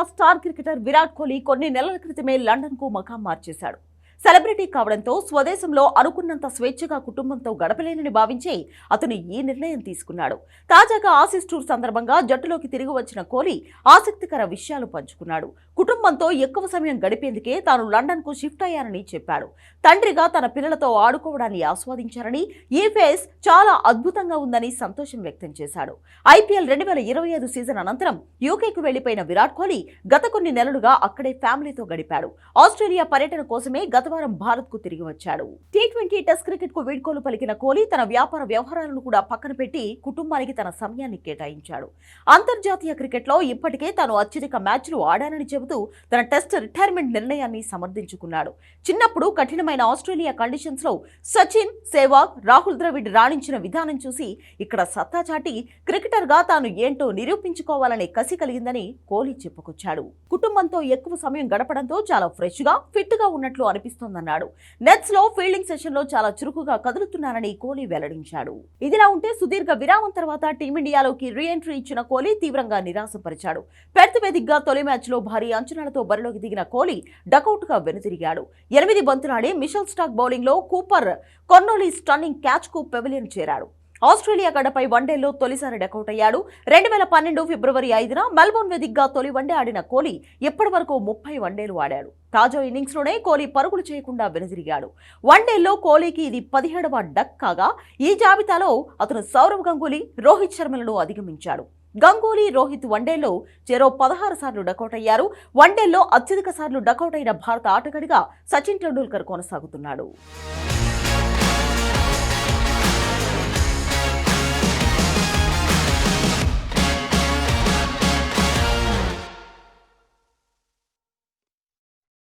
Australia star cricketer Virat Kohli కొన్ని నెలల క్రితమే లండన్కు మకాం మార్చేశాడు. సెలబ్రిటీ కావడంతో స్వదేశంలో అనుకున్నంత స్వేచ్ఛగా కుటుంబంతో గడపలేనని భావించి అతను ఈ నిర్ణయం తీసుకున్నాడు. తాజాగా ఆసీస్ టూర్ సందర్భంగా జట్టులోకి తిరిగి వచ్చిన కోహ్లీ ఆసక్తికర విషయాలు పంచుకున్నాడు. కుటుంబంతో ఎక్కువ సమయం గడిపేందుకే తాను లండన్కు షిఫ్ట్ అయ్యానని చెప్పాడు. తండ్రిగా తన పిల్లలతో ఆడుకోవడాన్ని ఆస్వాదించారని, ఈ ఫేస్ చాలా అద్భుతంగా ఉందని సంతోషం వ్యక్తం చేశాడు. ఐపీఎల్ 2025 సీజన్ అనంతరం యూకేకు వెళ్లిపోయిన విరాట్ కోహ్లీ గత కొన్ని నెలలుగా అక్కడే ఫ్యామిలీతో గడిపాడు. ఆస్ట్రేలియా పర్యటన కోసమే గతవారం భారత్ కు తిరిగి వచ్చాడు. టీ20 టెస్ట్ క్రికెట్ కు వీడ్కోలు పలికిన కోహ్లీ తన వ్యాపార వ్యవహారాలను కూడా పక్కన పెట్టి కుటుంబానికి తన సమయాన్ని కేటాయించాడు. అంతర్జాతీయ క్రికెట్లో ఇప్పటికే తాను అత్యధిక మ్యాచ్లు ఆడానని చెబుతూ తన టెస్ట్ రిటైర్మెంట్ నిర్ణయాన్ని సమర్థించుకున్నాడు. చిన్నప్పుడు కఠినమైన ఆస్ట్రేలియా కండిషన్స్ లో సచిన్, సెహ్వాగ్, రాహుల్ ద్రవిడ్ రాణించిన విధానం చూసి ఇక్కడ సత్తా చాటి క్రికెటర్ గా తాను ఏంటో నిరూపించుకోవాలనే కసి కలిగిందని కోహ్లీ చెప్పుకొచ్చాడు. కుటుంబంతో ఎక్కువ సమయం గడపడంతో చాలా ఫ్రెష్ గా, ఫిట్ గా ఉన్నట్లు అనిపిస్తోందన్నాడు. నెట్స్ లో ఫీల్డింగ్ సెషన్ లో చాలా చురుకుగా కదులుతున్నానని కోహ్లీ వెల్లడించాడు. ఇదిలా ఉంటే సుదీర్ఘ విరామం తర్వాత టీమిండియాలోకి రీ ఎంట్రీ ఇచ్చిన కోహ్లీ తీవ్రంగా నిరాశపరిచాడు. పెర్త్ వేదికగా తొలి మ్యాచ్ లో భారీ అంచనాలతో బరిలోకి దిగిన కోహ్లీ డకౌట్ గా వెనుతిరిగాడు. 8 బంతులాడి మిషెల్ స్టార్క్ బౌలింగ్ లో కూపర్ కొన్నోలీ స్టన్నింగ్ క్యాచ్ కు పెవిలియన్ చేరాడు. ఆస్ట్రేలియా గడపై వన్డేల్లో తొలిసారి డకౌట్ అయ్యాడు. 2012 ఫిబ్రవరి 5న మెల్బోర్న్ వేదికగా తొలి వన్డే ఆడిన కోహ్లీ ఇప్పటి వరకు 30 వన్డేలు ఆడాడు. తాజా ఇన్నింగ్స్ లోనే కోహ్లీ పరుగులు చేయకుండా వెనుదిరిగాడు. వన్డేల్లో కోహ్లీకి ఇది 17వ డక్ కాగా ఈ జాబితాలో అతను సౌరవ్ గంగూలీ, రోహిత్ శర్మలను అధిగమించాడు. గంగూలీ, రోహిత్ వన్డేల్లో చెరో 16 సార్లు డకౌట్ అయ్యారు. వన్డేల్లో అత్యధిక సార్లు డకౌట్ అయిన భారత ఆటగాడిగా సచిన్ టెండూల్కర్ కొనసాగుతున్నాడు.